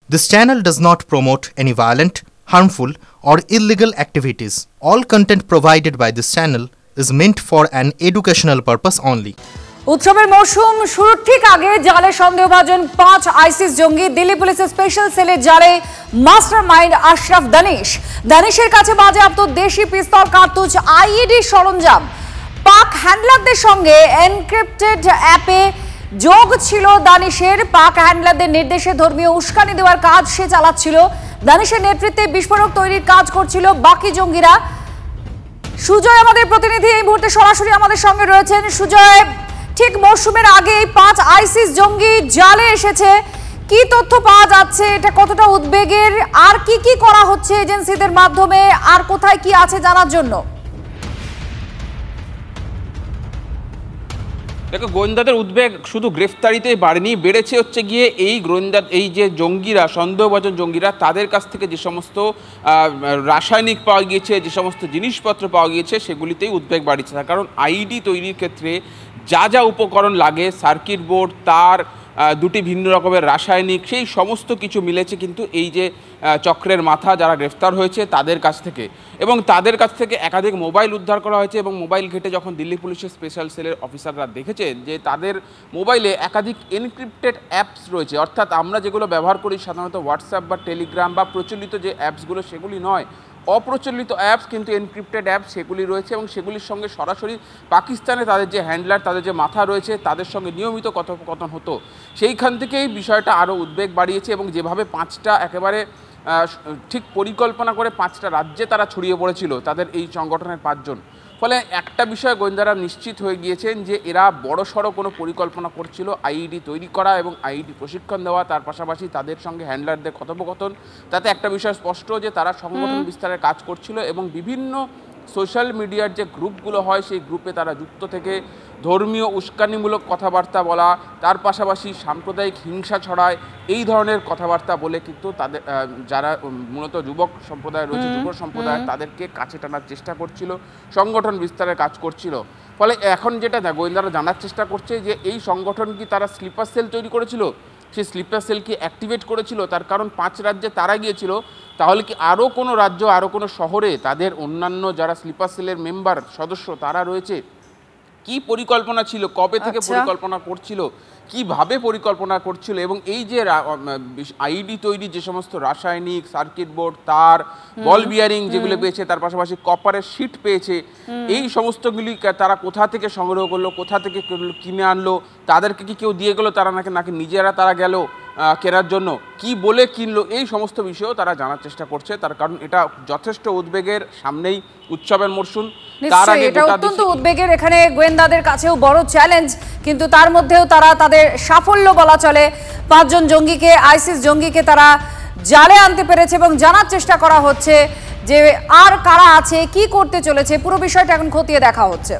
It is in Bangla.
This channel does not promote any violent, harmful, or illegal activities. All content provided by this channel is meant for an educational purpose only. উৎসবের মৌসুম শুরুর ঠিক আগে জালে সন্দেহভাজন 5 আইসিস জঙ্গি দিল্লি পুলিশের স্পেশাল সেলের জালে মাস্টারমাইন্ড আশরাফ দানিশের কাছে বাজেয়াপ্ত দেশি পিস্তল, কার্তুজ, আইইডি সরঞ্জাম। পাক হ্যান্ডলারদের সঙ্গে এনক্রিপ্টেড অ্যাপে যোগ ছিল দানিশের। পাক হ্যান্ডলারদের নির্দেশে ধর্মীয় উস্কানি দেওয়ার কাজ সে চালাচ্ছিল। দানিশের নেতৃত্বে বিস্ফোরক তৈরির কাজ করছিল বাকি জঙ্গিরা। সুজয় আমাদের প্রতিনিধি এই মুহূর্তে সরাসরি আমাদের সঙ্গে রয়েছেন। সুজয়, ঠিক মৌসুমের আগেই 5 আইসিস জঙ্গি জালে এসেছে, কি তথ্য পাওয়া যাচ্ছে? এটা কতটা উদ্বেগের? আর কি কি করা হচ্ছে এজেন্সিদের মাধ্যমে? আর কোথায় কি আছে জানার জন্য? দেখো, গোয়েন্দাদের উদ্বেগ শুধু গ্রেফতারিতেই বাড়েনি, বেড়েছে হচ্ছে গিয়ে এই যে জঙ্গিরা, সন্দেহভাজন জঙ্গিরা, তাদের কাছ থেকে যে সমস্ত রাসায়নিক পাওয়া গিয়েছে, যে সমস্ত জিনিসপত্র পাওয়া গিয়েছে, সেগুলিতেই উদ্বেগ বাড়ছে। তার কারণ আইডি তৈরির ক্ষেত্রে যা যা উপকরণ লাগে, সার্কিট বোর্ড, তার, দুটি ভিন্ন রকমের রাসায়নিক, সেই সমস্ত কিছু মিলেছে কিন্তু এই যে চক্রের মাথা যারা গ্রেফতার হয়েছে তাদের কাছ থেকে। এবং তাদের কাছ থেকে একাধিক মোবাইল উদ্ধার করা হয়েছে। এবং মোবাইল ঘেটে যখন দিল্লি পুলিশের স্পেশাল সেলের অফিসাররা দেখেছেন যে তাদের মোবাইলে একাধিক এনক্রিপ্টেড অ্যাপস রয়েছে, অর্থাৎ আমরা যেগুলো ব্যবহার করি সাধারণত হোয়াটসঅ্যাপ বা টেলিগ্রাম বা প্রচলিত যে অ্যাপসগুলো, সেগুলি নয়, অপ্রচলিত অ্যাপস কিন্তু এনক্রিপ্টেড অ্যাপস সেগুলি রয়েছে। এবং সেগুলির সঙ্গে সরাসরি পাকিস্তানে তাদের যে হ্যান্ডলার, তাদের যে মাথা রয়েছে, তাদের সঙ্গে নিয়মিত কথোপকথন হতো। সেইখান থেকেই বিষয়টা আরও উদ্বেগ বাড়িয়েছে। এবং যেভাবে 5টা একেবারে ঠিক পরিকল্পনা করে 5টা রাজ্যে তারা ছড়িয়ে পড়েছিল, তাদের এই সংগঠনের 5 জন, ফলে একটা বিষয় গোয়েন্দারা নিশ্চিত হয়ে গিয়েছেন যে এরা বড়সড় কোনো পরিকল্পনা করছিল আইইডি তৈরি করা এবং আইইডি প্রশিক্ষণ দেওয়া, তার পাশাপাশি তাদের সঙ্গে হ্যান্ডলারদের কথোপকথন। তাতে একটা বিষয় স্পষ্ট যে তারা সংগঠন বিস্তারের কাজ করছিল এবং বিভিন্ন সোশ্যাল মিডিয়ার যে গ্রুপগুলো হয় সেই গ্রুপে তারা যুক্ত থেকে ধর্মীয় উস্কানিমূলক কথাবার্তা বলা, তার পাশাপাশি সাম্প্রদায়িক হিংসা ছড়ায়, এই ধরনের কথাবার্তা বলে কিন্তু তাদের যারা মূলত যুবক সম্প্রদায় রয়েছে, যুব সম্প্রদায়, তাদেরকে কাছে টানার চেষ্টা করছিল, সংগঠন বিস্তারের কাজ করছিল। ফলে এখন যেটা গোয়েন্দারা জানার চেষ্টা করছে যে এই সংগঠন কি তারা স্লিপার সেল তৈরি করেছিল, সেই স্লিপার সেল কি অ্যাক্টিভেট করেছিল, তার কারণ 5 রাজ্যে তারা গিয়েছিল, তাহলে কি আরও কোনো রাজ্য, আরও কোনো শহরে তাদের অন্যান্য যারা স্লিপার সেলের মেম্বার, সদস্য, তারা রয়েছে? কি পরিকল্পনা ছিল, কবে থেকে পরিকল্পনা করছিল, কিভাবে পরিকল্পনা করছিল? এবং এই যে আইডি তৈরি যে সমস্ত রাসায়নিক, সার্কিট বোর্ড, তার, বল বিয়ারিং যেগুলো পেয়েছে, তার পাশাপাশি কপারের শিট পেয়েছে, এই সমস্তগুলি তারা কোথা থেকে সংগ্রহ করলো, কোথা থেকে কিনে আনলো, তাদেরকে কি কেউ দিয়ে গেলো, তারা নাকি নিজেরা তারা গেল কেনার জন্য, কি বলে কিনলো, এই সমস্ত বিষয়েও তারা জানার চেষ্টা করছে। তার কারণ এটা যথেষ্ট উদ্বেগের, সামনেই উৎসবের মরশুম, তার আগে এটা অত্যন্ত উদ্বেগের। এখানে গোয়েন্দাদের কাছেও বড় চ্যালেঞ্জ, কিন্তু তার মধ্যেও তারা তাদের সাফল্য বলা চলে। 5 জন জঙ্গিকে, আইসিস জঙ্গিকে তারা জালে আনতে পেরেছে এবং জানার চেষ্টা করা হচ্ছে যে আর কারা আছে, কি করতে চলেছে, পুরো বিষয়টা এখন খতিয়ে দেখা হচ্ছে।